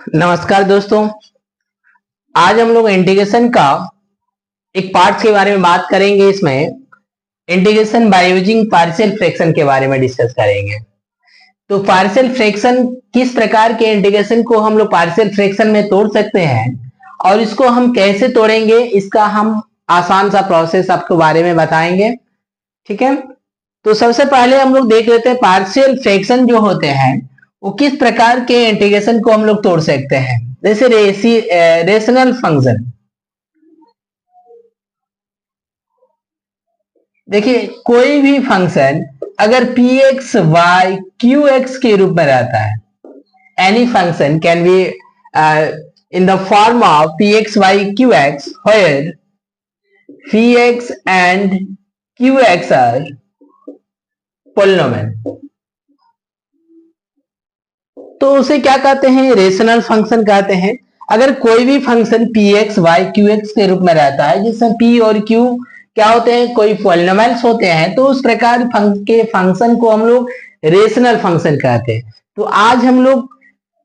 नमस्कार दोस्तों। आज हम लोग इंटीग्रेशन का एक पार्ट के बारे में बात करेंगे। इसमें integration by using partial fraction के बारे में डिस्कस करेंगे। तो पार्शियल फ्रैक्शन, किस प्रकार के इंटीग्रेशन को हम लोग पार्शियल फ्रैक्शन में तोड़ सकते हैं और इसको हम कैसे तोड़ेंगे, इसका हम आसान सा प्रोसेस आपको बारे में बताएंगे। ठीक है, तो सबसे पहले हम लोग देख लेते हैं पार्शियल फ्रैक्शन जो होते हैं वो किस प्रकार के इंटीग्रेशन को हम लोग तोड़ सकते हैं। जैसे रेशनल फंक्शन, देखिए कोई भी फंक्शन अगर P X Y Q X के रूप में रहता है, any function can be in the form of P X Y Q X where P X and Q X are polynomial, तो उसे क्या कहते हैं? रेशनल फंक्शन कहते हैं। अगर कोई भी function P X Y Q X के रूप में रहता है, जिसमें पी और क्यू क्या होते हैं? कोई पॉलिनोमियल्स होते हैं, तो उस प्रकार के फंक्शन को हम लोग रेशनल फंक्शन कहते हैं। तो आज हम लोग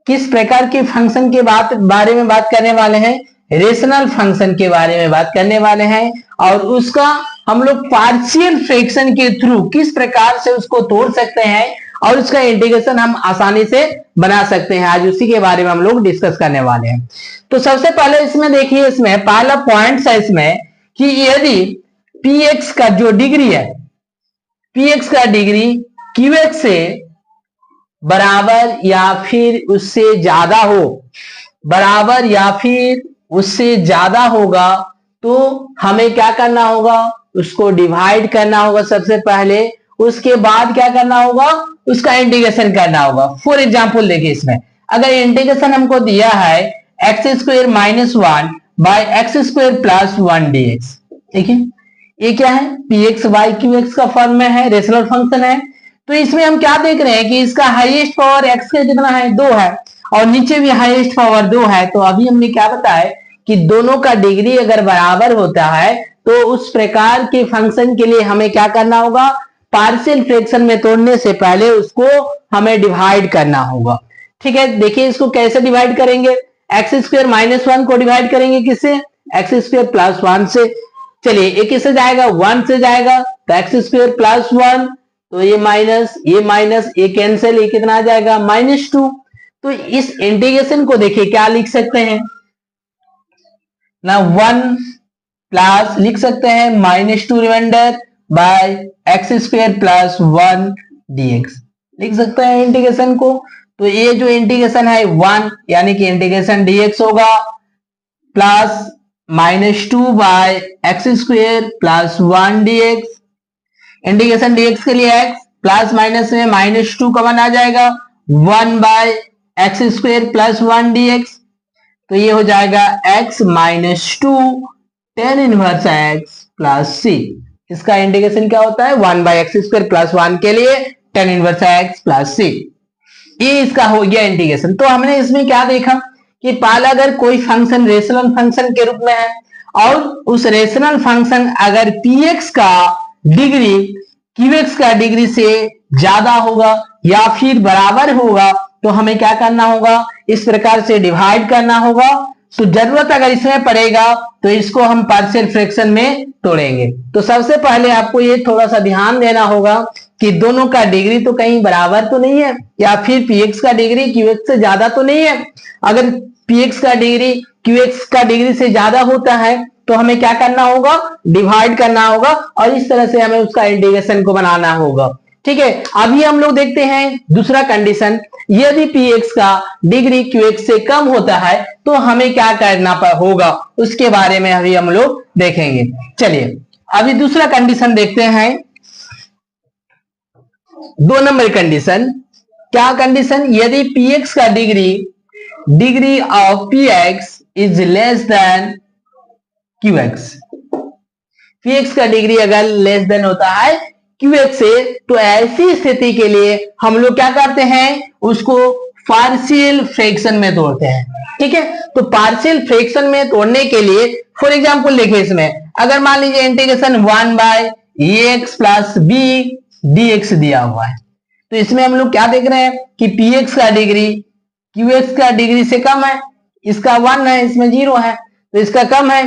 किस प्रकार के फंक्शन के बारे में बात करने वाले हैं? रेशनल फंक्शन के बारे में बात करने वाले हैं, और उसका हम लोग पार्शियल फ्रैक्शन के थ्रू किस प्रकार से उसको तोड़ सकते हैं और उसका इंटीग्रेशन हम आसानी से बना सकते हैं। आज उसी के बारे में हम लोग डिस्कस करने वाले हैं। तो सबसे पहले इसमें देखिए, इसमें पहला पॉइंट है इसमें कि यदि पी एक्स का जो डिग्री है, पी एक्स का डिग्री क्यू एक्स से बराबर या फिर उससे ज्यादा हो, बराबर या फिर उससे ज्यादा होगा, तो हमें क्या करना होगा? उसको डिवाइड करना होगा सबसे पहले। उसके बाद क्या करना होगा? उसका इंटीग्रेशन करना होगा। फॉर एग्जाम्पल देखिए, इसमें अगर इंटीग्रेशन हमको दिया है X square minus one by X square plus one D X, ठीक है, ये क्या है? P X Y Q X का फॉर्म में है, रेशनल फंक्शन है। तो इसमें हम क्या देख रहे हैं कि इसका हाईएस्ट पावर एक्स का कितना है? 2 है, और नीचे भी हाईएस्ट पावर 2 है। तो अभी हमने क्या बताया कि दोनों का डिग्री अगर बराबर होता है तो उस प्रकार के फंक्शन के लिए हमें क्या करना होगा? पार्शियल फ्रैक्शन में तोड़ने से पहले उसको हमें डिवाइड करना होगा। ठीक है, देखिए इसको कैसे डिवाइड करेंगे? एक्स स्क्वायर माइनस वन को डिवाइड करेंगे किससे? एक्स स्क्वायर प्लस वन से। चलिए, ये किससे जाएगा? वन से जाएगा, तो एक्स स्क्वायर प्लस वन, तो ये माइनस ये कैंसिल, ये कितना आ जाएगा? Minus two. तो इस इंटीग्रेशन को देखिए क्या लिख सकते हैं ना, वन प्लस लिख सकते हैं minus two remainder by x square plus one DX, लिख सकते हैं इंटीग्रेशन को। तो ये जो इंटीग्रेशन है वन, यानी कि इंटीग्रेशन डीएक्स होगा plus minus two by x square plus one dx. Integration dx के लिए एक्स प्लस माइनस में माइनस टू कॉमन आ जाएगा, one by x square plus one dx. तो ये हो जाएगा x minus two tan inverse x plus c. इसका इंटीग्रेशन क्या होता है? One by x square plus one के लिए tan inverse x plus c. ये इसका हो गया इंटीग्रेशन। तो हमने इसमें क्या देखा कि पहला, अगर कोई फंक्शन रेशनल फंक्शन के रूप में है और उस रेशनल फंक्शन अगर पी एक्स का डिग्री क्यू एक्स का डिग्री से ज्यादा होगा या फिर बराबर होगा, तो हमें क्या करना होगा? इस प्रकार से डिवाइड करना होगा। तो जरूरत अगर इसमें पड़ेगा तो इसको हम पार्शियल फ्रैक्शन में तोड़ेंगे। तो सबसे पहले आपको ये थोड़ा सा ध्यान देना होगा कि दोनों का डिग्री तो कहीं बराबर तो नहीं है, या फिर पी एक्स का डिग्री क्यू एक्स से ज्यादा तो नहीं है। अगर पी एक्स का डिग्री क्यू एक्स का डिग्री से ज्यादा होता है तो हमें क्या करना होगा? डिवाइड करना होगा, और इस तरह से हमें उसका इंटीग्रेशन को बनाना होगा। ठीक है, अभी हम लोग देखते हैं दूसरा कंडीशन। यदि पी एक्स का डिग्री क्यू एक्स से कम होता है तो हमें क्या करना होगा, उसके बारे में अभी हम लोग देखेंगे। चलिए अभी दूसरा कंडीशन देखते हैं, 2 नंबर कंडीशन। क्या कंडीशन? यदि पी एक्स का degree of P x is less than Q x, P x का डिग्री अगर लेस देन होता है क्यू एक्स से, तो ऐसी स्थिति के लिए हम लोग क्या करते हैं? उसको पार्शियल फ्रैक्शन में तोड़ते हैं। ठीक है, तो पार्शियल फ्रैक्शन में तोड़ने के लिए फॉर एग्जांपल देखिए, इसमें अगर मान लीजिए integration one by x plus B DX दिया हुआ है, तो इसमें हम लोग क्या देख रहे हैं कि पी एक्स का डिग्री क्यू एक्स का डिग्री से कम है, इसका 1 है, इसमें 0 है, तो इसका कम है।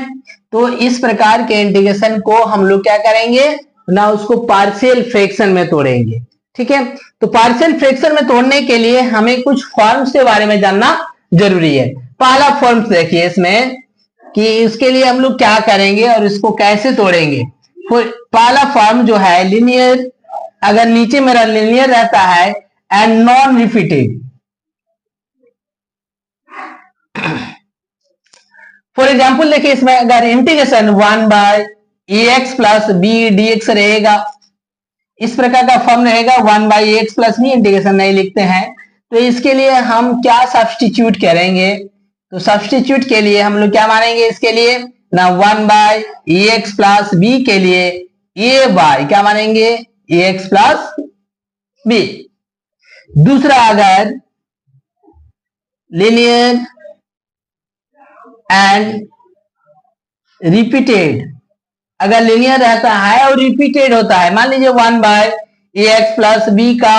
तो इस प्रकार के इंटीग्रेशन को हम लोग क्या करेंगे ना, उसको पार्शियल फ्रैक्शन में तोड़ेंगे। ठीक है, तो पार्शियल फ्रैक्शन में तोड़ने के लिए हमें कुछ फॉर्म्स के बारे में जानना जरूरी है। पहला फॉर्म्स देखिए इसमें कि इसके लिए हम लोग क्या करेंगे और इसको कैसे तोड़ेंगे। पहला फॉर्म जो है लीनियर, अगर नीचे मेरा लीनियर रहता है and non repeated, for example देखिए इसमें अगर integration 1/ax plus B dx रहेगा, इस प्रकार का फॉर्म रहेगा 1/ax प्लस बी, इंटीग्रेशन नहीं लिखते हैं, तो इसके लिए हम क्या सब्स्टिट्यूट करेंगे, तो सब्स्टिट्यूट के लिए हम लोग क्या मानेंगे इसके लिए ना 1/ax प्लस बी के लिए a बाय क्या मानेंगे ax प्लस बी। दूसरा अगर लीनियर एंड रिपीटेड, अगर लीनियर रहता है और रिपीटेड होता है, मान लीजिए 1/ax प्लस बी का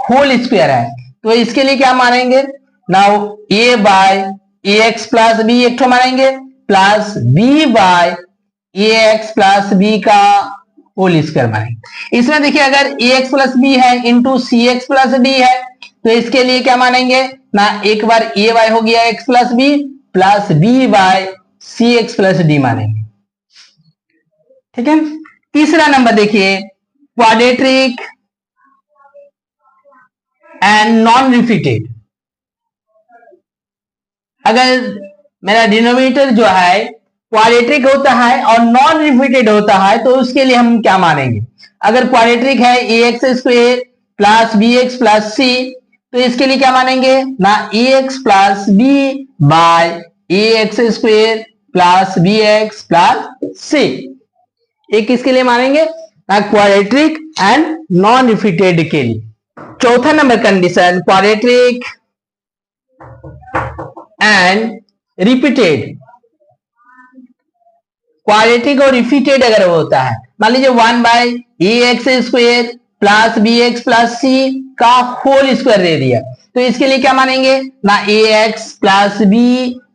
होल स्क्वायर है, तो इसके लिए क्या मानेंगे नाउ a/ax प्लस बी एक ठो मानेंगे प्लस b/ax प्लस बी का होल स्क्वायर मानेंगे। इसमें देखिए अगर ax प्लस बी है इंटू cx प्लस डी है, तो इसके लिए क्या मानेंगे ना, एक बार ay हो गया x plus B plus b/cx plus D मानेंगे। ठीक है, तीसरा नंबर देखिए क्वाड्रेटिक एंड नॉन रिपीटेड, अगर मेरा डिनोमिनेटर जो है क्वाड्रेटिक होता है और नॉन रिपीटेड होता है, तो उसके लिए हम क्या मानेंगे, अगर क्वाड्रेटिक है ax square plus bx plus c, तो इसके लिए क्या मानेंगे ना ax plus b by ax square plus bx plus c, एक इसके लिए मानेंगे ना क्वाड्रेटिक एंड नॉन रिपीटेड के लिए। चौथा number condition quadratic and repeated, quadratic और रिपीटेड अगर होता है, मान लीजिए 1/ax square plus bx plus c का होल स्क्वायर दे दिया, तो इसके लिए क्या मानेंगे ना ax plus b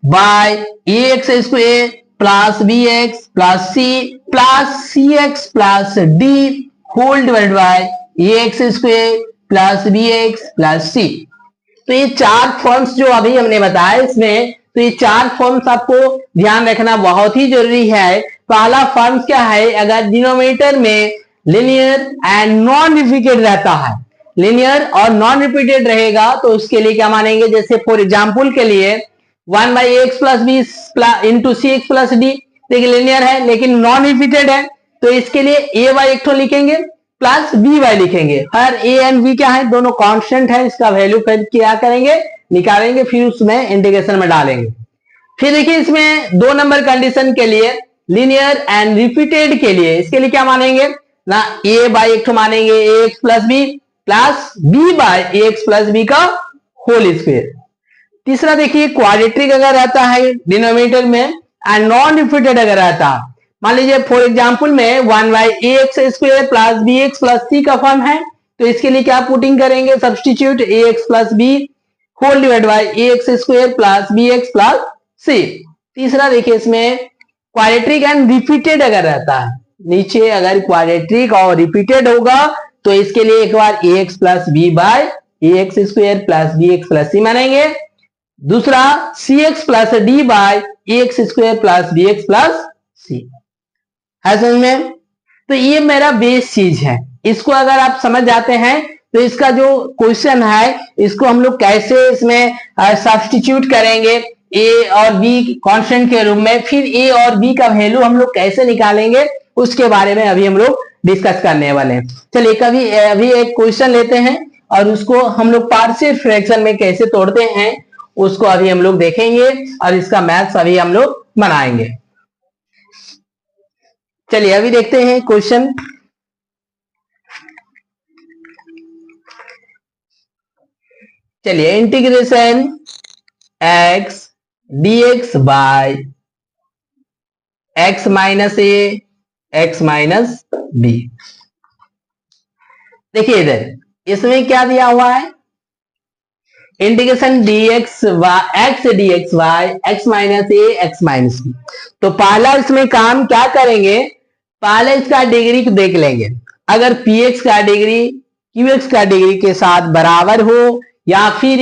by ax square plus bx plus c plus cx plus d whole divide by ax square plus bx plus c। तो ये चार फॉर्म्स जो अभी हमने बताया इसमें, तो ये चार फॉर्म्स आपको ध्यान रखना बहुत ही जरूरी है। पहला फॉर्म क्या है, अगर डिनोमिनेटर में लिनियर एंड नॉन रिपीटेड रहता है, लिनियर और नॉन रिपीटेड रहेगा तो उसके लिए क्या मानेंगे, जैसे फॉर एग्जांपल के लिए 1/ax प्लस बी इंटू सी एक्स प्लस डी, देखिए लिनियर है लेकिन नॉन रिपीटेड है, तो इसके लिए ए वाई एक तो लिखेंगे प्लस बी वाई लिखेंगे। हर ए एंड बी क्या है, दोनों कांस्टेंट है, इसका वैल्यू फिर क्या करेंगे निकालेंगे, फिर उसमें इंटीग्रेशन में डालेंगे। फिर देखिए इसमें 2 नंबर कंडीशन के लिए लीनियर एंड रिपीटेड के लिए, इसके लिए क्या मानेंगे ना ए बाई एक तो मानेंगे a x plus B plus b by a x plus B का होल स्क्वायर। तीसरा देखिए क्वाड्रेटिक अगर रहता है डिनोमिनेटर में एंड नॉन रिपीटेड अगर रहता है, मान लीजिए फॉर एग्जांपल में 1/ax square plus bx plus c का फॉर्म है, तो इसके लिए क्या पुटिंग करेंगे substitute ax plus b whole divide by ax square plus bx plus c। तीसरा देखिए इसमें क्वाड्रेटिक एंड रिपीटेड अगर रहता है, नीचे अगर क्वाड्रेटिक और रिपीटेड होगा तो इसके लिए एक बार ax plus b by ax square plus bx plus c मानेंगे, दूसरा cx plus d by ax square plus bx plus c है समझ में। तो ये मेरा बेस चीज है, इसको अगर आप समझ जाते हैं तो इसका जो क्वेश्चन है इसको हम लोग कैसे इसमें सब्स्टिट्यूट करेंगे ए और बी कांस्टेंट के रूप में, फिर ए और बी का वैल्यू हम लोग कैसे निकालेंगे उसके बारे में अभी हम लोग डिस्कस करने वाले हैं। चलिए कभी अभी एक क्वेश्चन लेते हैं और उसको हम लोग पार्शियल फ्रैक्शन में कैसे तोड़ते हैं उसको अभी हम लोग देखेंगे और इसका मैथ्स अभी हम लोग बनाएंगे। चलिए अभी देखते हैं क्वेश्चन। चलिए integration x dx by x minus A x minus B. देखिए इधर इसमें क्या दिया हुआ है, integration dx y x dx y x minus ए x माइनस बी। तो पहला इसमें काम क्या करेंगे, पहले इसका डिग्री को देख लेंगे। अगर px का डिग्री qx का डिग्री के साथ बराबर हो या फिर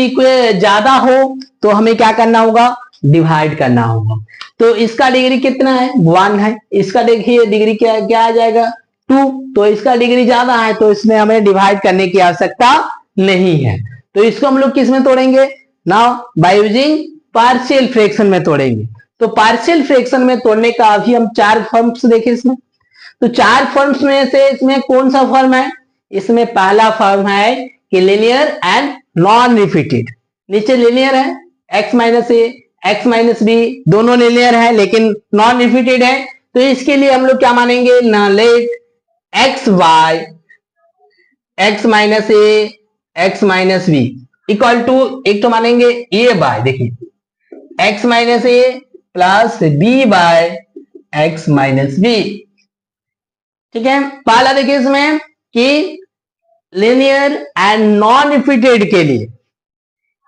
ज्यादा हो तो हमें क्या करना होगा, डिवाइड करना होगा। तो इसका डिग्री कितना है, 1 है। इसका देखिए डिग्री क्या क्या आ जाएगा, 2। तो इसका डिग्री ज्यादा है तो इसमें हमें डिवाइड करने की आवश्यकता नहीं है। तो इसको हम लोग किस में तोड़ेंगे, now bye using partial fraction में तोड़ेंगे। तो पार्शियल फ्रैक्शन में तोड़ने का अभी हम 4 फॉर्म्स देखे इसमें। तो 4 फॉर्म्स में से इसमें कौन सा फॉर्म है, इसमें पहला फॉर्म है कि लिनियर एंड नॉन रिपीटेड। नीचे लिनियर है x माइनस ए x माइनस बी, दोनों लिनियर है लेकिन नॉन रिपीटेड है। तो इसके लिए हम लोग क्या मानेंगे, ना let x y x minus A x minus B equal to एक तो मानेंगे a बाय, देखिए x minus a plus b by x minus b. ठीक है, पहला देखिए इसमें कि लिनियर एंड नॉन रिपीटेड के लिए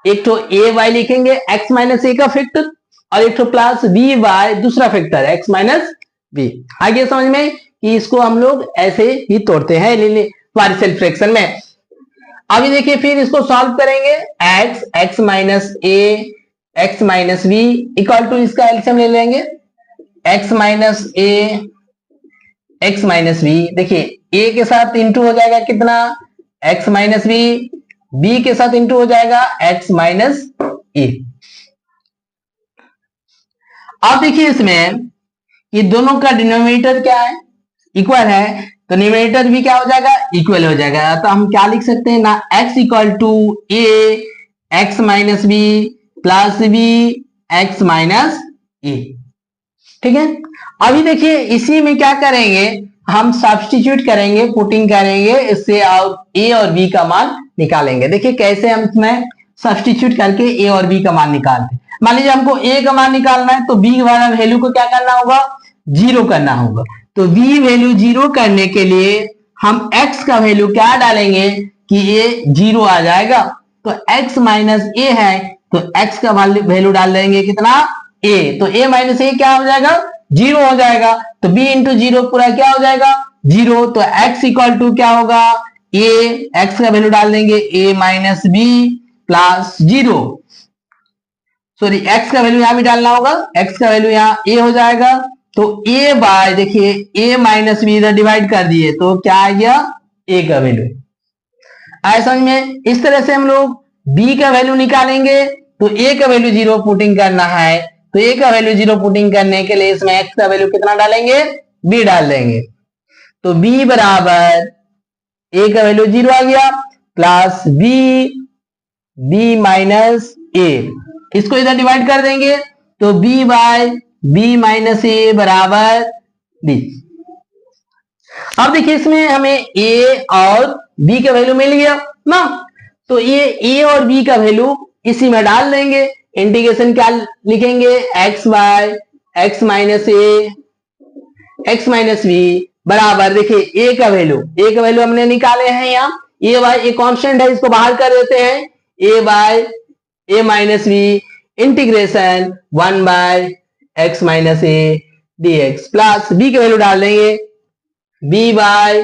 एक तो ए वाई लिखेंगे x माइनस ए का फैक्टर और एक तो प्लस बी वाई दूसरा फैक्टर x माइनस बी। आगे समझ में कि इसको हम लोग ऐसे ही तोड़ते हैं पार्शियल फ्रैक्शन में। अभी देखिए फिर इसको सॉल्व करेंगे, x minus A x minus B equal to इसका एलसीएम ले लेंगे, x माइनस ए x माइनस बी। देखिए a के साथ इंटू हो जाएगा कितना, x माइनस बी, b के साथ इंटू हो जाएगा x माइनस ए। अब देखिए इसमें ये दोनों का डिनोमिनेटर क्या है, इक्वल है, तो न्यूमरेटर भी क्या हो जाएगा, इक्वल हो जाएगा। तो हम क्या लिख सकते हैं ना, x equal to a x minus B plus b x minus a. ठीक है, अभी देखिए इसी में क्या करेंगे, हम सब्स्टिट्यूट करेंगे, पुटिंग करेंगे, इससे और a और b का मान निकालेंगे। देखिए कैसे हम इसमें सब्स्टिट्यूट करके a और b का मान निकालते हैं। मान लीजिए हमको a का मान निकालना है तो b वाला वैल्यू को क्या करना होगा, 0 करना होगा। तो b वैल्यू 0 करने के लिए हम x का वैल्यू क्या डालेंगे कि a 0 आ जाएगा। तो x माइनस ए है तो x का वैल्यू डाल देंगे कितना, a। तो a माइनस ए क्या हो जाएगा, 0 हो जाएगा। तो b इंटू 0 पूरा क्या हो जाएगा, 0। तो x इक्वल टू क्या होगा, a, x का वैल्यू डाल देंगे a minus B plus 0। Sorry x का वैल्यू यहां भी डालना होगा, x का वैल्यू यहाँ a हो जाएगा। तो a बाय, देखिए a माइनस बी इधर डिवाइड कर दिए तो क्या आ गया, a का वैल्यू। आए समझ में, इस तरह से हम लोग b का वैल्यू निकालेंगे। तो a का वैल्यू 0 पुटिंग करना है, तो a का वैल्यू 0 पुटिंग करने के लिए इसमें x का वैल्यू कितना डालेंगे, b डाल देंगे। तो b बराबर a का वैल्यू 0 आ गया प्लस b माइनस a, इसको इधर डिवाइड कर देंगे तो b बाय b माइनस ए बराबर b। अब देखिए इसमें हमें a और b का वैल्यू मिल गया ना, तो ये a और b का वैल्यू इसी में डाल देंगे। इंटीग्रेशन क्या लिखेंगे, x बाय x माइनस ए x माइनस बी बराबर, देखिए a का वैल्यू हमने निकाले हैं यहाँ, a बाय ए कॉन्स्टेंट है, इसको बाहर कर देते हैं, a by a minus b integration 1 by x minus a dx plus b की वैल्यू डाल देंगे, b by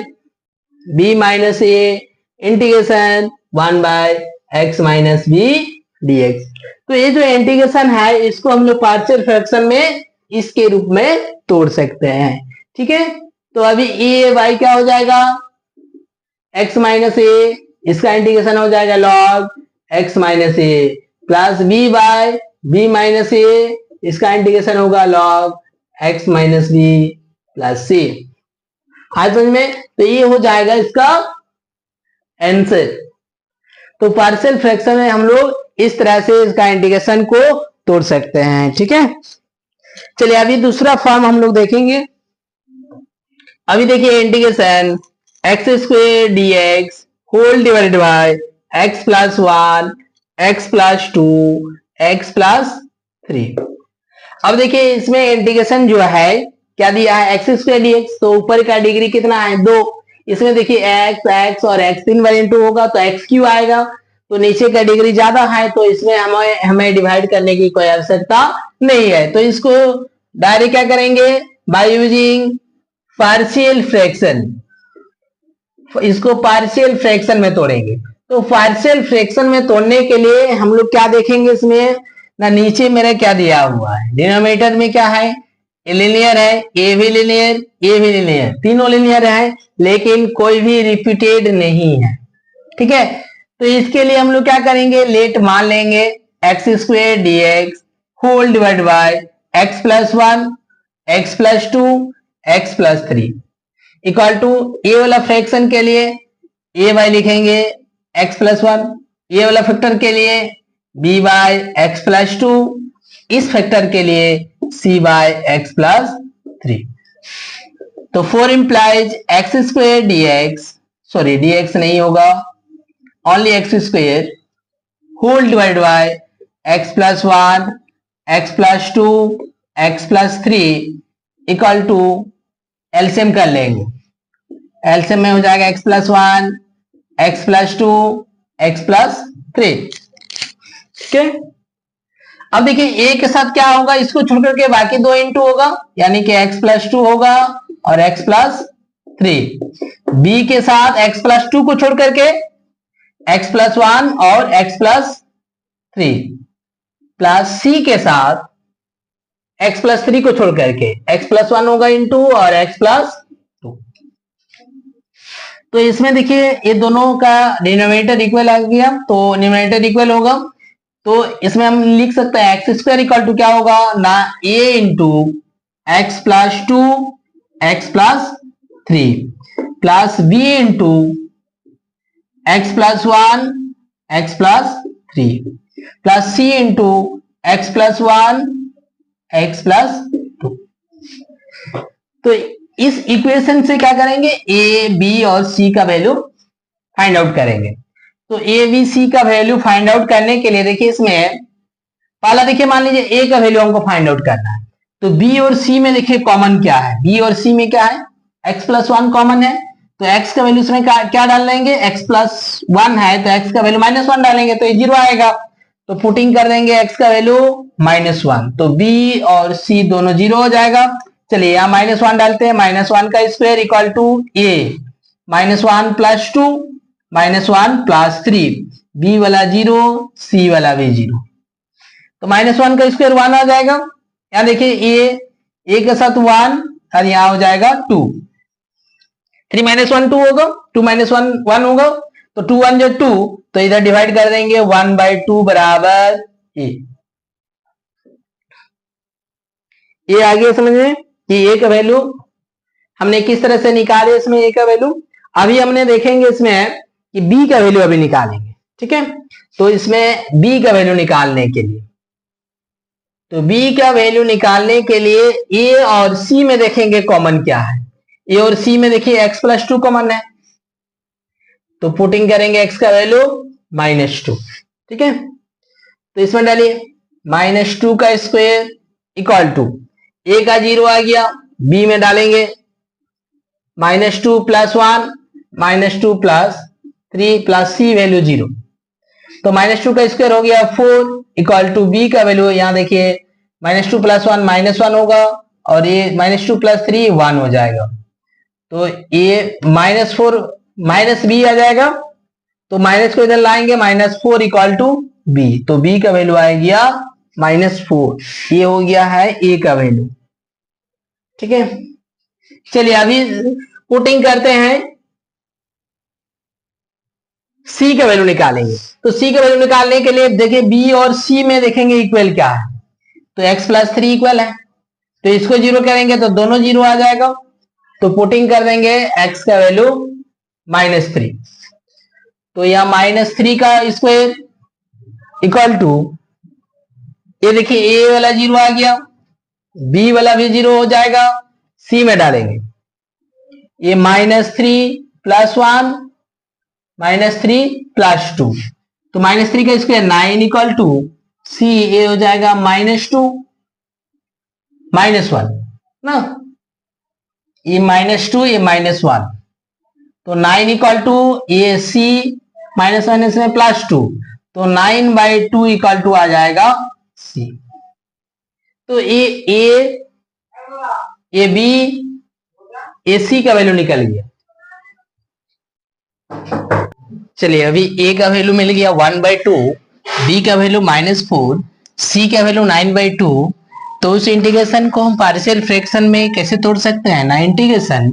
b minus a integration 1 by x minus b dx। तो ये जो इंटीग्रेशन है इसको हम लोग पार्शियल फ्रैक्शन में इसके रूप में तोड़ सकते हैं। ठीक है, तो अभी a बाय क्या हो जाएगा, x माइनस ए, इसका इंटीग्रेशन हो जाएगा log x minus a plus b by b minus a, इसका इंटीग्रेशन होगा log x minus B plus c. आज समझ में, तो ये हो जाएगा इसका आंसर। तो पार्शियल फ्रैक्शन में हम लोग इस तरह से इसका इंटीग्रेशन को तोड़ सकते हैं। ठीक है, चलिए अभी दूसरा फॉर्म हम लोग देखेंगे। अभी देखिए integration x square D x whole divided by x plus 1 x plus 2 x plus 3। अब देखिए इसमें इंटीग्रेशन जो है क्या दिया है, एक्स स्क्वायर डी एक्स, तो ऊपर का डिग्री कितना है, 2। इसमें देखिए एक्स एक्स और एक्स 3 बार इंटू होगा तो एक्स क्यू आएगा। तो नीचे का डिग्री ज्यादा है, तो इसमें हमें डिवाइड करने की कोई आवश्यकता नहीं है। तो इसको डायरेक्ट क्या करेंगे, बाय यूजिंग पार्शियल फ्रैक्शन, इसको पार्शियल फ्रैक्शन में तोड़ेंगे। तो पार्शियल फ्रैक्शन में तोड़ने के लिए हम लोग क्या देखेंगे, इसमें ना नीचे मेरा क्या दिया हुआ है, डिनोमिनेटर में क्या है, लीनियर है, ए भी लीनियर, ए भी लीनियर, तीनों लीनियर है, लेकिन कोई भी रिपीटेड नहीं है। ठीक है, तो इसके लिए हम लोग क्या करेंगे, लेट मान लेंगे x square D x whole divide by x plus 1 x plus 2 x plus 3 equal to a वाला फ्रैक्शन के लिए ए बाय लिखेंगे एक्स प्लस 1, ए वाला फैक्टर के लिए बी बाय एक्स प्लस 2, इस फैक्टर के लिए सी बाय एक्स प्लस 3। तो 4 implies X square D X, sorry D X नहीं होगा, only X square whole divide by x plus 1 x plus 2 x plus 3 equal to LCM कर लेंगे, LCM में हो जाएगा X plus 1 x plus 2 x plus 3। ठीक है, अब देखिए ए के साथ क्या होगा, इसको छोड़ करके बाकी दो इंटू होगा, यानी कि एक्स प्लस 2 होगा और एक्स प्लस 3। बी के साथ एक्स प्लस 2 को छोड़ करके एक्स प्लस 1 और एक्स प्लस 3, प्लस सी के साथ एक्स प्लस 3 को छोड़ करके एक्स प्लस 1 होगा इंटू और एक्स प्लस 2। तो इसमें देखिए ये दोनों का डिनोमिनेटर इक्वल आ गया, तो न्यूमरेटर इक्वल होगा, तो इसमें हम लिख सकते हैं एक्स स्क्वायर इक्वल टू क्या होगा ना, a into x plus 2 x plus 3 plus b into x plus 1 x plus 3 plus c into x plus 1 x plus 2। तो इस इक्वेशन से क्या करेंगे, ए बी और सी का वैल्यू फाइंड आउट करेंगे। तो ए बी सी का वैल्यू फाइंड आउट करने के लिए देखिए इसमें पहला देखिए मान लीजिए ए का वैल्यू हमको फाइंड आउट करना है, तो बी और सी में देखिए कॉमन क्या है, बी और सी में क्या है, एक्स प्लस 1 कॉमन है, तो एक्स का वैल्यू इसमें क्या डाल लेंगे, एक्स प्लस 1 है तो एक्स का वैल्यू -1 डालेंगे तो ये 0 आएगा, तो पुटिंग कर देंगे एक्स का वैल्यू -1, तो बी और सी दोनों 0 हो जाएगा। चलिए यहाँ -1 डालते हैं, -1 का square equal to A -1 plus 2 -1 plus 3, B वाला 0 सी वाला भी 0, तो -1 का स्क्वायर 1 आ जाएगा। यहाँ देखिए ए के साथ 1 और यहाँ हो जाएगा 2, 3 -1 2 होगा, 2 -1 1 होगा, तो 2 1 जो 2, तो इधर डिवाइड कर देंगे 1/2 बराबर ए आ गया समझ में कि ए का वैल्यू हमने किस तरह से निकाले, इसमें ए का वैल्यू अभी हमने देखेंगे इसमें कि बी का वैल्यू अभी निकालेंगे। ठीक है, तो इसमें बी का वैल्यू निकालने के लिए, तो बी का वैल्यू निकालने के लिए ए और सी में देखेंगे कॉमन क्या है, ए और सी में देखिए एक्स प्लस 2 कॉमन है, तो पुटिंग करेंगे एक्स का वैल्यू -2। ठीक है, तो इसमें डालिए -2 का स्क्वायर इक्वल टू ए का 0 आ गया, बी में डालेंगे -2 प्लस 1 -2 प्लस 3 प्लस सी वैल्यू 0, तो -2 का स्क्वायर हो गया 4 इक्वल टू बी का वैल्यू, यहाँ देखिए -2 प्लस 1 -1 होगा और ये -2 प्लस 3 1 हो जाएगा, तो ये -4 माइनस बी आ जाएगा, तो माइनस को इधर लाएंगे -4 इक्वल टू बी, तो बी का वैल्यू आ गया -4, ये हो गया है ए का वैल्यू। ठीक है, चलिए अभी पुटिंग करते हैं, सी का वैल्यू निकालेंगे, तो सी का वैल्यू निकालने के लिए देखिए बी और सी में देखेंगे इक्वल क्या है, तो x प्लस 3 इक्वल है, तो इसको 0 करेंगे तो दोनों 0 आ जाएगा, तो पुटिंग कर देंगे x का वैल्यू -3, तो यहाँ -3 का स्क्वायर इक्वल टू ये देखिए a वाला 0 आ गया, b वाला भी 0 हो जाएगा, c में डालेंगे ये -3 प्लस 1 -3 प्लस 2, तो -3 का स्क्वायर 9 इक्वल टू सी, ये हो जाएगा -2 -1 ना, ये -2 ये -1, तो 9 इक्वल टू ये सी माइनस माइनस में +2, तो 9/2 इक्वल टू आ जाएगा सी। तो ए बी ए सी का वैल्यू निकल गया। चलिए अभी ए का वैल्यू मिल गया 1/2, बी का वैल्यू -4, सी का वैल्यू 9/2। तो उस इंटीग्रेशन को हम पार्शियल फ्रैक्शन में कैसे तोड़ सकते हैं ना, इंटीग्रेशन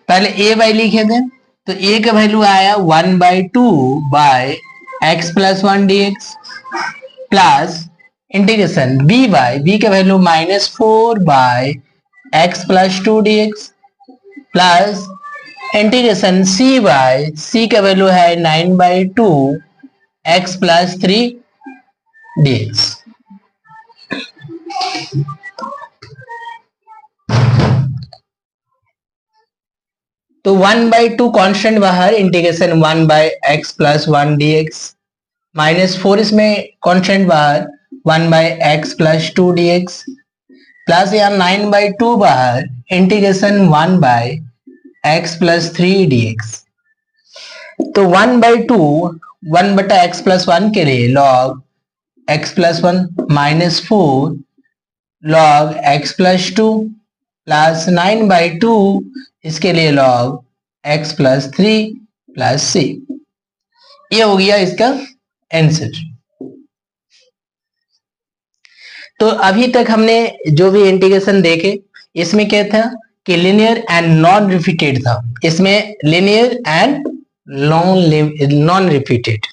पहले ए बाई लिखे थे, तो ए का वैल्यू आया 1/2 by x + 1 dx plus integration b by b का value -4 by x + 2 dx plus integration c by c का वैल्यू है 9/2 x + 3 dx। तो 1/2 कांस्टेंट बाहर, इंटीग्रेशन 1/x + 1 dx, -4 इसमें कांस्टेंट बाहर 1/x + 2 dx प्लस यहाँ 9/2 बाहर, इंटीग्रेशन 1/x + 3 dx। तो 1/2 1/x + 1 के लिए log x + 1 -4 log x + 2 plus 9/2 इसके लिए log x + 3 प्लस c। ये हो गया इसका आंसर। तो अभी तक हमने जो भी इंटीग्रेशन देखे, इसमें क्या था कि लिनियर एंड नॉन रिपीटेड था, इसमें लिनियर एंड नॉन रिपीटेड।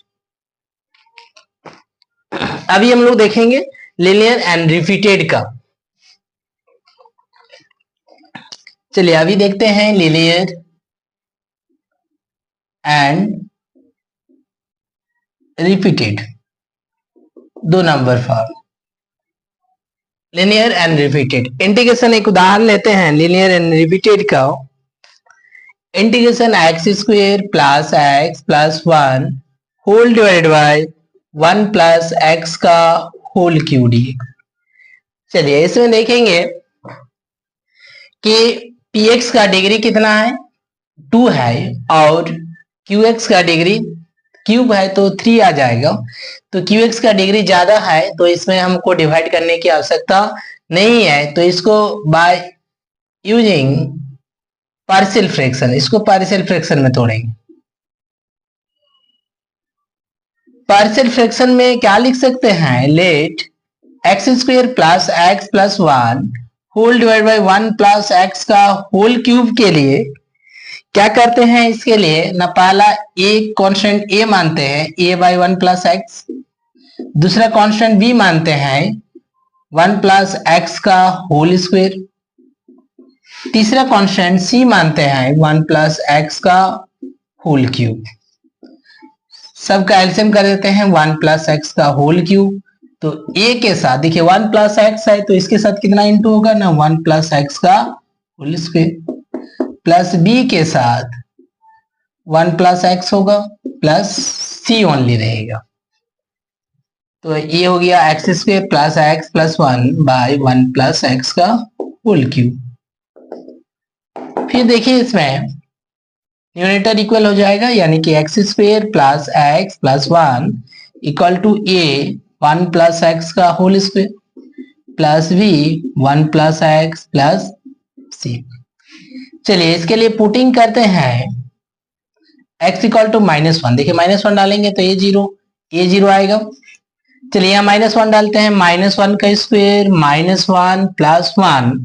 अभी हम लोग देखेंगे लिनियर एंड रिपीटेड का। चलिए अभी देखते हैं लिनियर एंड रिपीटेड, 2 नंबर form, linear and repeated. Integration एक उदाहरण लेते हैं लिनियर एंड रिपीटेड का। Integration x² + x + 1 whole divided by 1 + x का होल क्यूब dx। चलिए इसमें देखेंगे कि px का डिग्री कितना है, 2 है, और qx का डिग्री क्यूब है तो 3 आ जाएगा। तो qx का डिग्री ज्यादा है तो इसमें हमको डिवाइड करने की आवश्यकता नहीं है, तो इसको बाय यूजिंग पार्शियल फ्रैक्शन, इसको पार्शियल फ्रैक्शन में तोड़ेंगे। पार्शियल फ्रैक्शन में क्या लिख सकते हैं, let x² + x + 1 whole divide by 1 + x का होल क्यूब के लिए क्या करते हैं, इसके लिए ना पहला एक कांस्टेंट a मानते हैं a/1 + x, दूसरा कांस्टेंट b मानते हैं 1 + x का होल स्क्वायर, तीसरा कांस्टेंट c मानते हैं 1 + x का होल क्यूब। सबका एलसीएम कर देते हैं 1 + x का होल क्यूब। तो a के साथ देखिए 1 + x है तो इसके साथ कितना इंटू होगा ना, 1 + x का होल स्क्वायर, प्लस b के साथ 1 + x होगा प्लस c ओनली रहेगा। तो ये हो गया x² + x + 1 बाय 1 + x का होल क्यूब। फिर देखिए इसमें न्यूमरेटर इक्वल हो जाएगा, यानी कि x² + x + 1 equal to a 1 + x का whole square plus b 1 + x plus c। चलिए इसके लिए पुटिंग करते हैं, x = -1, देखिए -1 डालेंगे तो a 0 आएगा। चलिए यहाँ -1 डालते हैं, -1 का स्क्वायर -1 + 1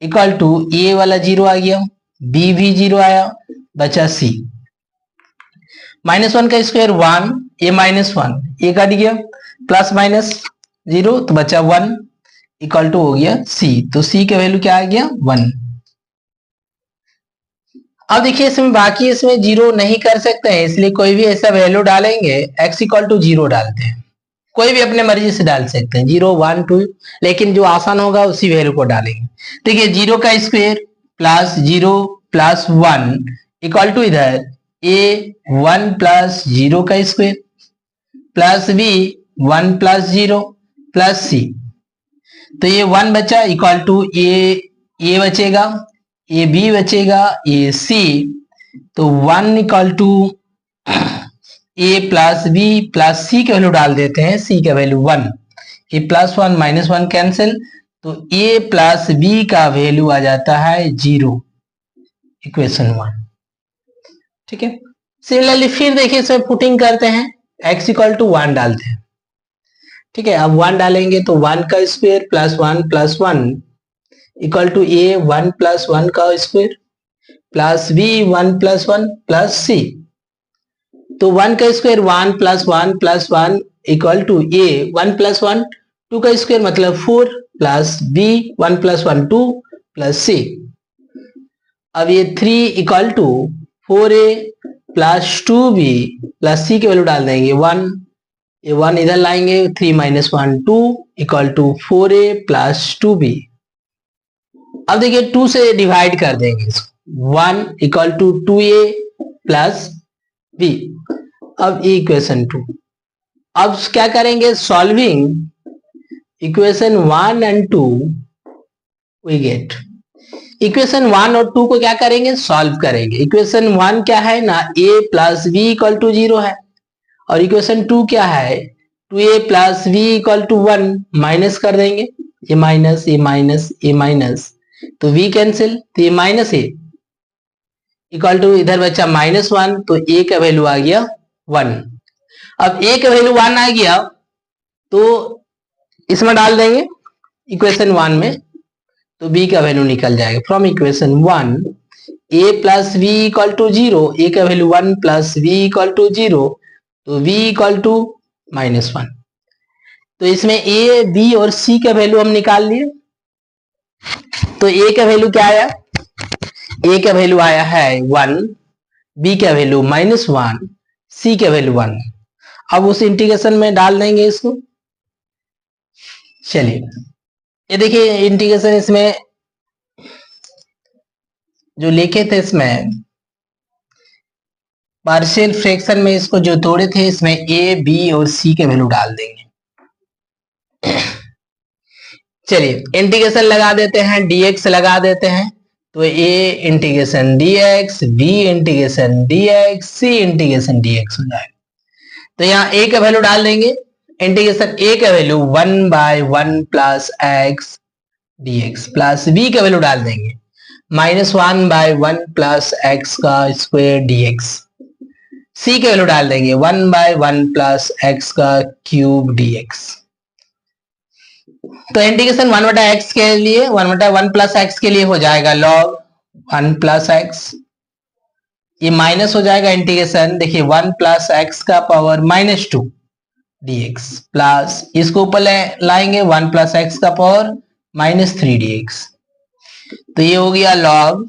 इक्वल टू a वाला 0 आ गया, b भी 0 आया, बचा c। -1 का स्क्वायर 1, a -1, a कट गया, प्लस माइनस 0 तो बचा 1 इक्वल टू हो गया c। तो c का वैल्यू क्या आ गया, 1। अब देखिए इसमें बाकी इसमें 0 नहीं कर सकते हैं, इसलिए कोई भी ऐसा वैल्यू डालेंगे, x = 0 डालते हैं, कोई भी अपने मर्जी से डाल सकते हैं 0 1 2, लेकिन जो आसान होगा उसी वैल्यू को डालेंगे। देखिए 0 का square plus 0 plus 1 equal to इधर a 1 + 0 का square plus b 1 + 0 plus c। तो ये 1 बचा इक्वल टू a बचेगा, ए बी बचेगा, ए सी। तो 1 = ए प्लस बी प्लस सी की वैल्यू डाल देते हैं, सी का value 1, a plus 1 minus 1 cancel, तो ए प्लस बी का वैल्यू आ जाता है 0, इक्वेशन 1। ठीक है, सिमिलरली फिर देखिए इसमें पुटिंग करते हैं, x इक्वल टू 1 डालते हैं। ठीक है, अब 1 डालेंगे तो 1 का square plus 1 equal to A 1 plus 1 का square plus b 1 plus 1 plus c, तो 1 का square 1 plus 1 equal to A 1 plus 1 2 का स्क्वायर मतलब 4 plus b 1 plus 1 2 plus c. अब ये 3 equal to 4a plus 2b plus c की value डाल देंगे 1, ये 1 इधर लाएंगे 3 minus 1 2 equal to 4a plus 2b। अब देखिए 2 से डिवाइड कर देंगे इसको, 1 equal to 2a plus b। अब इक्वेशन 2, अब क्या करेंगे, solving equation 1 and 2 we get, equation 1 और 2 को क्या करेंगे, सॉल्व करेंगे। इक्वेशन 1 क्या है ना, a plus B equal to 0 है, और इक्वेशन 2 क्या है, 2a plus B equal to 1, minus कर देंगे, ये माइनस ये माइनस ये माइनस, तो v कैंसिल, तो ये माइनस a इक्वल टू इधर बचा -1, तो a का वैल्यू आ गया 1। अब a का वैल्यू 1 आ गया तो इसमें डाल देंगे इक्वेशन 1 में, तो b का वैल्यू निकल जाएगा from equation 1 a plus B equal to 0, a का value 1 plus b equal to 0, तो v इक्वल टू -1। तो इसमें a b और c का वैल्यू हम निकाल लिए, तो a का वैल्यू क्या आया, a का वैल्यू आया है 1, b का वैल्यू -1, c का वैल्यू 1। अब उस इंटीग्रेशन में डाल देंगे इसको। चलिए ये देखिए इंटीग्रेशन इसमें जो लिखे थे, इसमें पार्शियल फ्रैक्शन में इसको जो तोड़े थे, इसमें a b और c के वैल्यू डाल देंगे। चलिए इंटीग्रेशन लगा देते हैं, dx लगा देते हैं, तो a integration dx, b integration dx, c integration dx हो जाएगा। तो यहाँ a का वैल्यू डाल देंगे, इंटीग्रेशन a का value 1/1 plus x dx plus b का वैल्यू डाल देंगे -1/1 प्लस x का स्क्वायर dx, c का वैल्यू डाल देंगे 1/1 प्लस x का क्यूब dx। तो इंटीग्रेशन 1/x के लिए 1/1 प्लस x के लिए हो जाएगा log 1 प्लस x, ये माइनस हो जाएगा इंटीग्रेशन, देखिए 1 प्लस x का पावर -2 dx प्लस इसको ऊपर लाएंगे 1 प्लस x का पावर -3 dx, तो ये हो गया log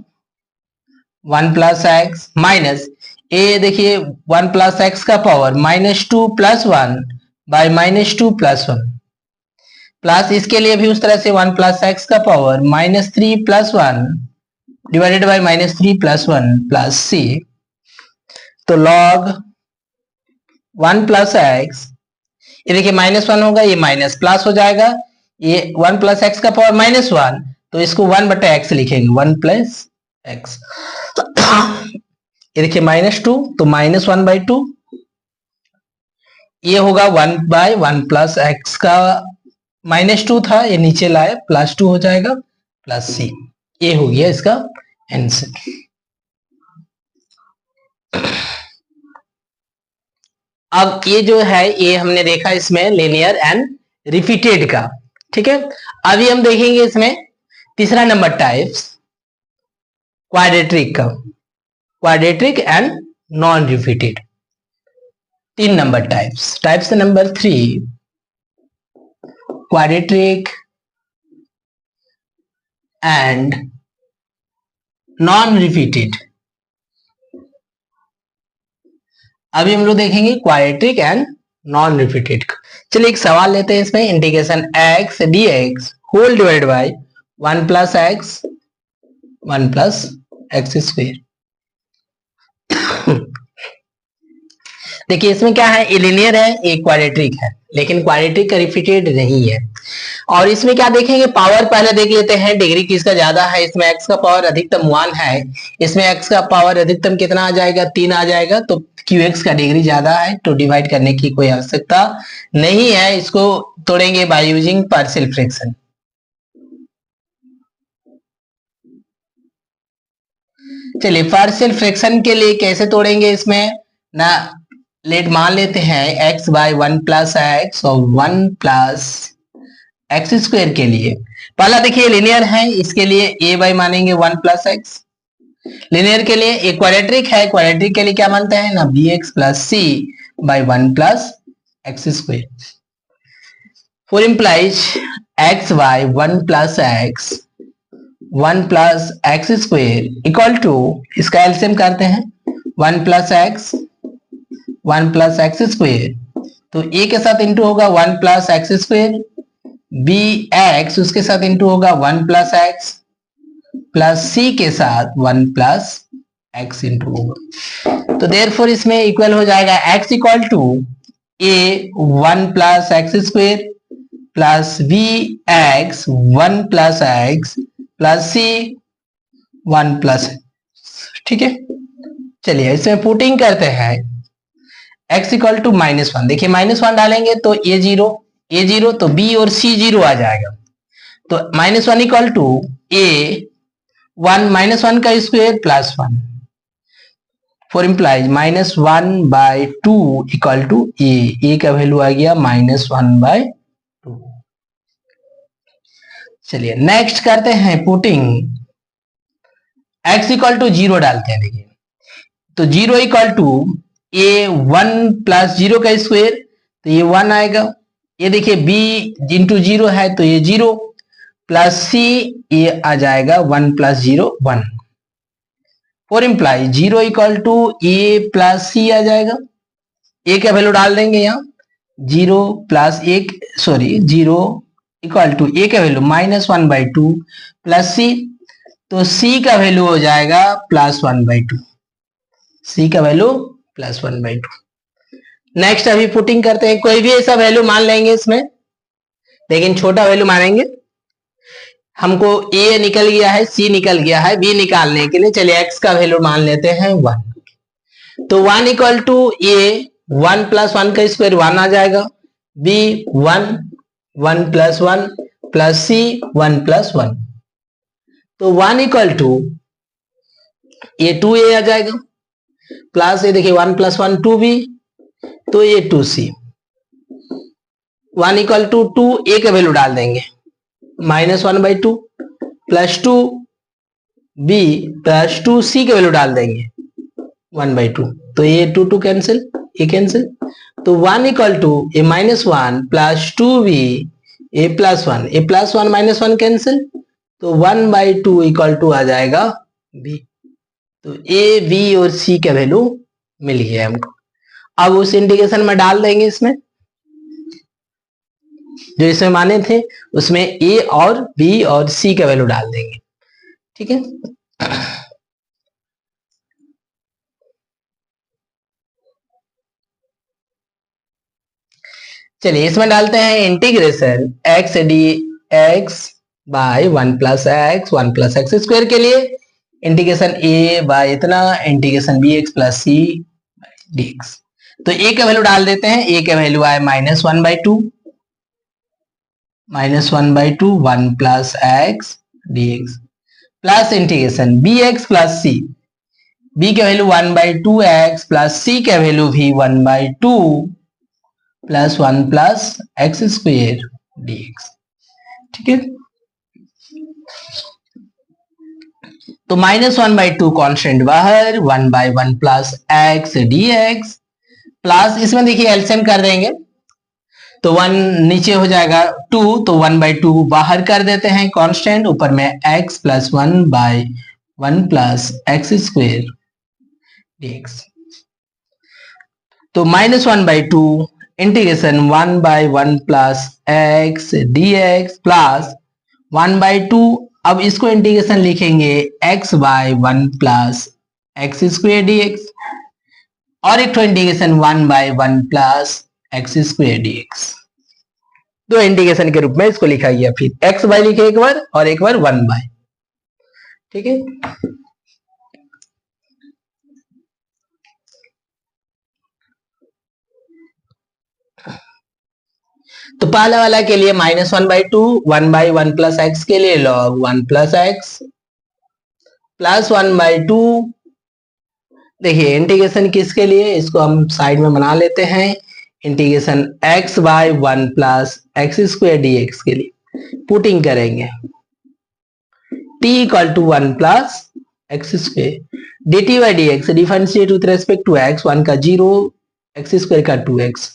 1 plus x minus A, देखिए 1 प्लस x का power -2 plus 1 by -2 plus 1, plus इसके लिए भी उस तरह से 1 प्लस x का power -3 plus 1 divided bye -3 plus 1 plus c, तो log 1 प्लस x, ये देखिए -1 होगा, ये माइनस प्लस हो जाएगा, ये 1 प्लस x का पावर -1, तो इसको 1/x लिखेंगे 1 प्लस x। ये देखिए -2 तो -1/2, ये होगा 1/1 प्लस x का -2 था, ये नीचे लाए +2 हो जाएगा प्लस c, ये हो गया इसका आंसर। अब ये जो है ये हमने देखा इसमें लीनियर एंड रिपीटेड का। ठीक है, अभी हम देखेंगे इसमें तीसरा नंबर टाइप्स क्वाड्रेटिक का, quadratic and non repeated, 3 number types number 3 quadratic and non repeated. अभी हम लोग देखेंगे क्वाड्रेटिक एंड नॉन रिपीटेड। चलिए एक सवाल लेते हैं इसमें, integration x dx whole divided by 1 plus x square. देखिए इसमें क्या है, लीनियर है, एक क्वाड्रेटिक है, लेकिन क्वाड्रेटिक का रिपीटेड नहीं है। और इसमें क्या देखेंगे, पावर पहले देख लेते हैं, डिग्री किसका ज्यादा है। इसमें x का पावर अधिकतम 1 है, इसमें x का पावर अधिकतम कितना आ जाएगा, 3 आ जाएगा। तो qx का डिग्री ज्यादा है, तो डिवाइड करने की कोई आवश्यकता नहीं है। इसको तोड़ेंगे बाय यूजिंग पार्शियल फ्रैक्शन। चलिए पार्शियल फ्रैक्शन के लिए कैसे तोड़ेंगे इसमें ना, लेट मान लेते हैं x बाय 1 प्लस एक्स और 1 प्लस एक्स स्क्वायर के लिए। पहला देखिए लीनियर है, इसके लिए a बाय मानेंगे 1 प्लस एक्स। लीनियर के लिए एक क्वाड्रेटिक है, क्वाड्रेटिक के लिए क्या मानते हैं ना, bx plus C by 1 plus x square. Four implies x by 1 plus X 1 plus x square equal to, इसका एलसीएम करते हैं, 1 plus X 1 plus x square, तो a के साथ इंटू होगा 1 plus x square, B X उसके साथ into होगा 1 प्लस एक्स, प्लस सी के साथ 1 प्लस एक्स इंटू होगा। तो देयरफॉर इसमें इक्वल हो जाएगा x equal to a 1 plus x square plus B X 1 plus X plus C 1 plus. ठीक है, चलिए इसमें पुटिंग करते हैं, x इक्वल टू -1। देखिए -1 डालेंगे तो a जीरो तो b और c जीरो आ जाएगा। तो -1 इक्वल टू a 1 -1 का square plus 1, four implies -1 by 2 equal to a का वैल्यू आ गया -1 बाय 2। चलिए नेक्स्ट करते हैं पुटिंग, x इक्वल टू 0 डालते हैं। देखिए तो 0 इक्वल टू a 1 प्लस 0 का स्क्वायर, तो ये 1 आएगा। ये देखिए b इंटू 0 है तो ये 0 प्लस c, ये आ जाएगा 1 plus 0 1। Four imply 0 equal to a plus c आ जाएगा। a का वैल्यू डाल देंगे यहाँ, 0 plus 1 sorry 0 equal to a का वैल्यू -1 बाई 2 प्लस c, तो c का वैल्यू हो जाएगा +1 बाई 2, c का वैल्यू +1 बाई 2। नेक्स्ट अभी पुटिंग करते हैं, कोई भी ऐसा वैल्यू मान लेंगे इसमें, लेकिन छोटा वैल्यू मानेंगे। हमको a निकल गया है, c निकल गया है, b निकालने के लिए चलिए x का वैल्यू मान लेते हैं 1। तो 1 इक्वल टू a 1 प्लस 1 का स्क्वायर 1 आ जाएगा, b 1 1 plus 1 plus c 1 plus 1, तो 1 इक्वल टू ये 2a आ जाएगा, प्लस ये देखिए 1 प्लस 1 2b, तो ये 2c। 1 इक्वल टू 2 a का वैल्यू डाल देंगे, -1 by 2 plus 2 b plus 2 c का वैल्यू डाल देंगे 1 बाई 2, तो ये 2 2 कैंसिल, ये कैंसिल, तो 1 equal to A -1 plus 2b a plus 1, a plus 1 -1 cancel, तो 1 बाई 2 इक्वल टू आ जाएगा b। तो a b और c का वैल्यू मिल गया हमको। अब उस इंटीग्रेशन में डाल देंगे, इसमें जो इसमें माने थे उसमें a और b और c का वैल्यू डाल देंगे। ठीक है, चलिए इसमें डालते हैं integration x dx by 1 plus x square के लिए इंटीग्रेशन a बाय इतना integration bx plus c dx। तो a का वैल्यू डाल देते हैं, a का वैल्यू आए -1 by 2 1 plus x dx plus integration bx plus c, b का value 1 by 2x plus c का वैल्यू भी 1 by 2 plus 1 plus x square dx। ठीक है, तो -1 बाई 2 कॉन्स्टेंट बाहर, 1 by 1 plus x dx plus इसमें देखिए एलसीएम कर देंगे, तो 1 नीचे हो जाएगा 2, तो 1 बाई 2 बाहर कर देते हैं कांस्टेंट, ऊपर में x plus 1 by 1 plus x square dx। तो -1 by 2 integration 1 by 1 plus x dx plus 1 by 2, अब इसको इंटीग्रेशन लिखेंगे x by 1 plus x square dx। और एक integration 1/1 plus x square dx। दो इंटीग्रेशन के रूप में इसको लिखा गया। फिर एक्स बाय लिखे एक बार और एक बार 1/। ठीक है, तो पहला वाला के लिए -1/2, 1/1 प्लस एक्स के लिए log 1 प्लस एक्स प्लस 1/2। देखिए इंटीग्रेशन किसके लिए, इसको हम साइड में बना लेते हैं, integration x/1 plus x square dx के लिए पुटिंग करेंगे t equal to 1 plus x square dt by dx differentiate with respect to x, 1 का 0, एक्स स्क्वायर का 2x,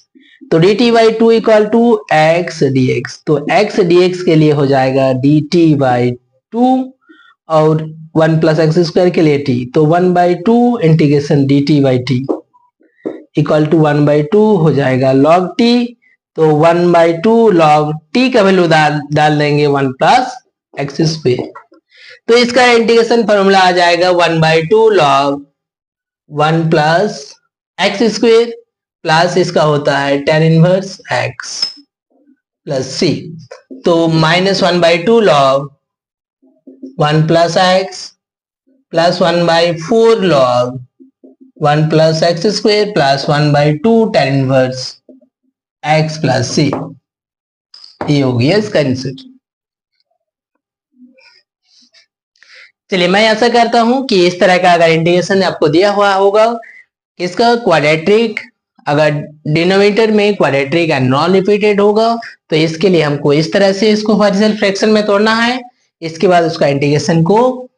तो dt by 2 equal to x dx। तो x dx के लिए हो जाएगा dt बाई 2 और 1 प्लस एक्स स्क्वायर के लिए t, तो 1/2 integration dt by t equal to 1/2 हो जाएगा log t। तो 1/2 log t का वैल्यू डाल देंगे 1 प्लस एक्स स्क्वायर, तो इसका इंटीग्रेशन फॉर्मूला आ जाएगा 1/2 log 1 plus x square plus इसका होता है tan inverse x plus c, तो -1/2 log 1 plus X plus 1/4 log 1 plus x square plus 1/2 tan inverse x plus c। ये हो गया इसका आंसर। चलिए मैं ऐसा करता हूं कि इस तरह का अगर इंटीग्रेशन आपको दिया हुआ होगा, इसका क्वाड्रेटिक, अगर डिनोमिनेटर में क्वाड्रेटिक एंड नॉन रिपीटेड होगा तो इसके लिए हमको इस तरह से इसको पार्शियल फ्रैक्शन में तोड़ना है, इसके बाद उसका इंटीग्रेशन को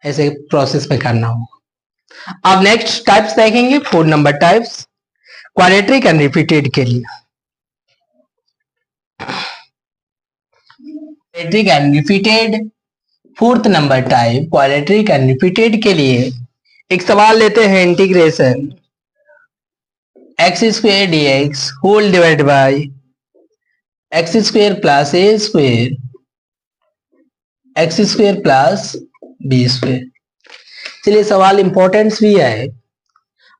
ऐसे प्रोसेस में करना होगा। अब नेक्स्ट टाइप्स देखेंगे, 4 number types quadratic and repeated के लिए। Quadratic and repeated, 4th number type quadratic and repeated के लिए एक सवाल लेते हैं, integration x square dx whole divide by x square plus a square x square plus b square. चलिए सवाल इंपॉर्टेंस भी है।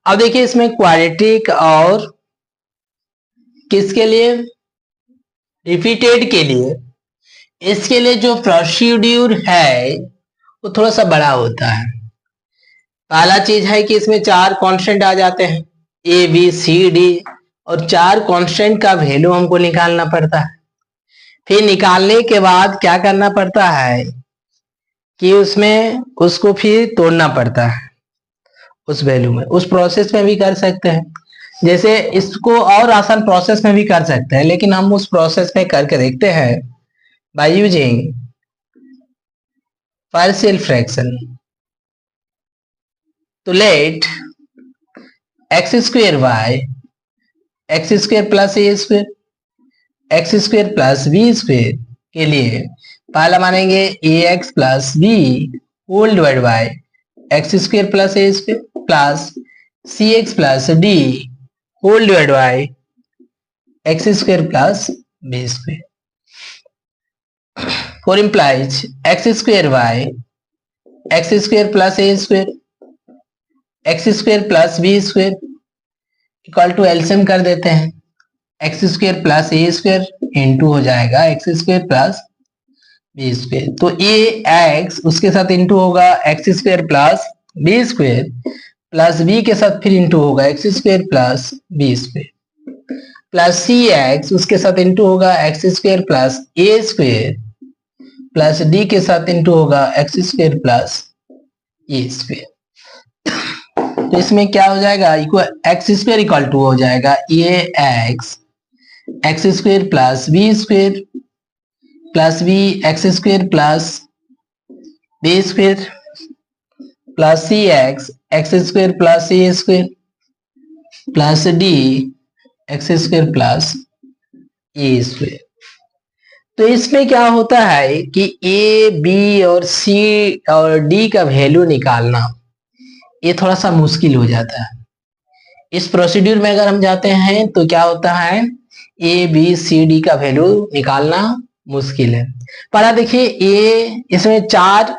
अब देखिए इसमें क्वाड्रेटिक और किसके लिए, रिपीटेड के लिए, इसके लिए जो प्रोसीड्यूर है वो थोड़ा सा बड़ा होता है। पहला चीज है कि इसमें 4 कांस्टेंट आ जाते हैं ए बी सी डी, और 4 कांस्टेंट का वैल्यू हमको निकालना पड़ता है। फिर निकालने के बाद क्या करना पड़ता है कि उसमें उसको फिर तोड़ना पड़ता है उस वैल्यू में। उस प्रोसेस में भी कर सकते हैं, जैसे इसको और आसान प्रोसेस में भी कर सकते हैं, लेकिन हम उस प्रोसेस में करके देखते हैं by using partial fraction। तो let x square y x square plus a square x square plus b square के लिए पहला मानेंगे ax plus b whole divide by x square plus a square plus cx plus d whole divide by x square plus b square। For implies x square y x square plus a square x square plus b square equal to LCM कर देते हैं, x square plus a square into हो जाएगा x square plus b square. तो a x उसके साथ into होगा x square plus b square plus b के साथ फिर इंटू होगा x square plus b square plus c x उसके साथ इंटू होगा x square plus a square plus d के साथ इंटू होगा x square plus a square. तो इसमें क्या हो जाएगा, equal x square equal to हो जाएगा a x x square plus B x square plus b square plus c x square plus a square plus d x square plus a square. तो इसमें क्या होता है कि ए बी और सी और डी का वैल्यू निकालना ये थोड़ा सा मुश्किल हो जाता है। इस प्रोसीड्यूर में अगर हम जाते हैं तो क्या होता है, ए बी सी डी का वैल्यू निकालना मुश्किल है। पहला देखिए ए, इसमें 4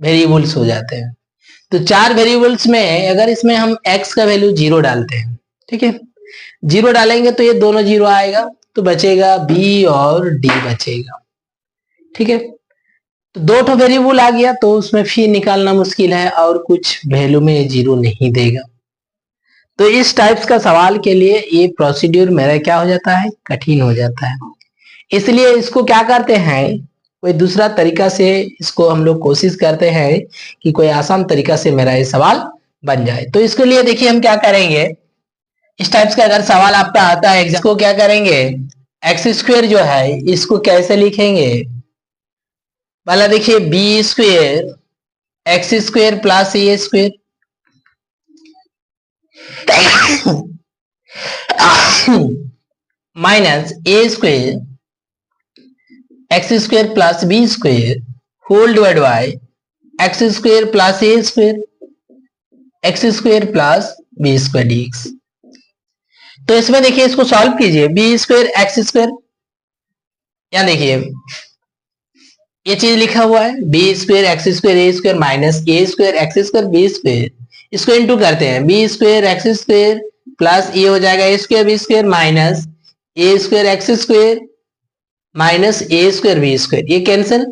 वेरिएबल्स हो जाते हैं, तो 4 वेरिएबल्स में अगर इसमें हम x का वैल्यू 0 डालते हैं, ठीक है, 0 डालेंगे तो ये दोनों 0 आएगा, तो बचेगा b और d बचेगा, ठीक है। तो 2 ठो वेरिएबल आ गया तो उसमें फी निकालना मुश्किल है और कुछ वैल्यू में 0 नहीं देगा। तो इस टाइप्स का सवाल के लिए ये प्रोसीड्यूर मेरा क्या हो जाता है, कठिन हो जाता है। इसलिए इसको क्या करते हैं, कोई दूसरा तरीका से इसको हम लोग कोशिश करते हैं कि कोई आसान तरीका से मेरा ये सवाल बन जाए। तो इसके लिए देखिए हम क्या करेंगे, इस टाइप्स का अगर सवाल आपका आता है इसको क्या करेंगे, एक्स स्क्वायर जो है इसको कैसे लिखेंगे, पहला देखिए b square x square plus a square minus a square x square plus b square whole divide by x square plus a square x square plus b square dx. तो इसमें देखिए इसको सॉल्व कीजिए, बी स्क्वायर एक्स स्क्वायर, यहां देखिए ये चीज लिखा हुआ है b square x square a square minus a square x square b square, इसको इनटू करते हैं, b square x square plus ये हो जाएगा a square b square minus a square x square minus a square b square, ये cancel,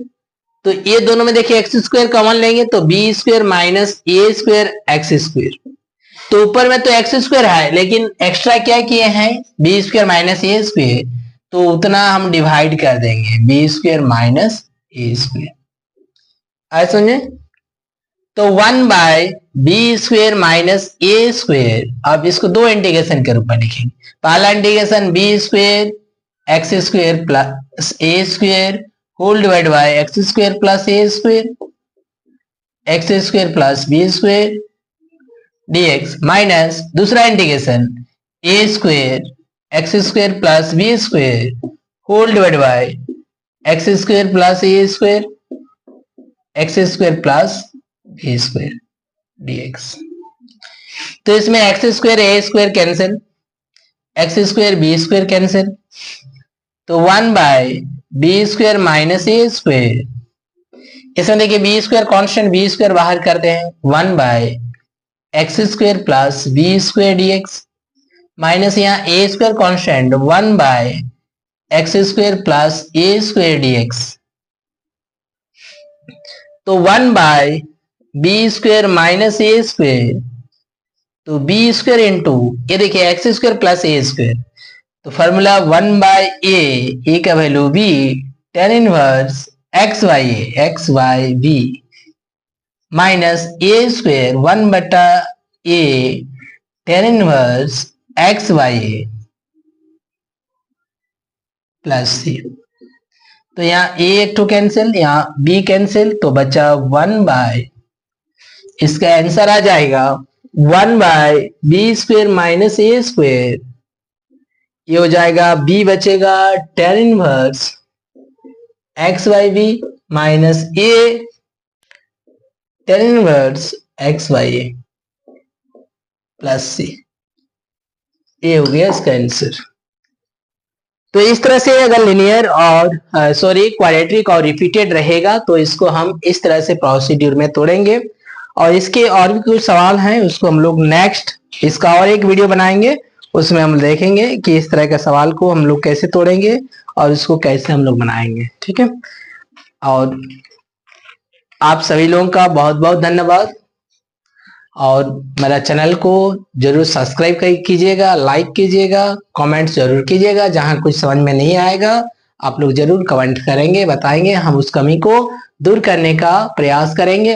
तो ये दोनों में देखिए एक्स स्क्वायर कॉमन लेंगे तो b square minus a square x square, तो ऊपर में तो एक्स स्क्वायर है लेकिन एक्स्ट्रा क्या किए हैं b square minus a square, तो उतना हम डिवाइड कर देंगे b square minus a square, आए समझे। तो 1 by b square minus a square, अब इसको दो इंटीग्रेशन के रूप में लिखेंगे, पहला integration b square x square plus a square whole divide by x square plus a square x square plus b square dx minus दूसरा integration a square x square plus b square whole divide by x square plus a square x square plus b square dx। तो इसमें x square a square cancel, x square b square cancel, तो 1 by b square minus a square, इसमें देखिए b square constant b square बाहर करते हैं, 1 by x square plus b square dx minus यहाँ a square constant 1 by x square plus a square dx, तो 1 by b square minus a square, तो b square into ये देखिए x square plus a square, तो formula 1 by a का value b tan inverse x y b minus a square 1 बटा a tan inverse x y a plus c, तो यहाँ a एक two cancel, यहाँ b cancel, तो बचा 1 by, इसका आंसर आ जाएगा 1 by b square minus a square, ये हो जाएगा बी बचेगा tan inverse x y b minus a tan inverse x y a plus c, ये हो गया इसका आंसर। तो इस तरह से अगर लिनियर और क्वाड्रेटिक और रिपीटेड रहेगा तो इसको हम इस तरह से प्रोसीड्यूर में तोड़ेंगे, और इसके और भी कुछ सवाल हैं उसको हम लोग नेक्स्ट इसका और एक वीडियो बनाएंगे, उसमें हम देखेंगे कि इस तरह का सवाल को हम लोग कैसे तोड़ेंगे और इसको कैसे हम लोग बनाएंगे, ठीक है। और आप सभी लोगों का बहुत बहुत धन्यवाद, और मेरा चैनल को जरूर सब्सक्राइब कीजिएगा, लाइक कीजिएगा, कमेंट्स जरूर कीजिएगा, जहां कुछ समझ में नहीं आएगा आप लोग जरूर कमेंट करेंगे, बताएंगे, हम उस कमी को दूर करने का प्रयास करेंगे।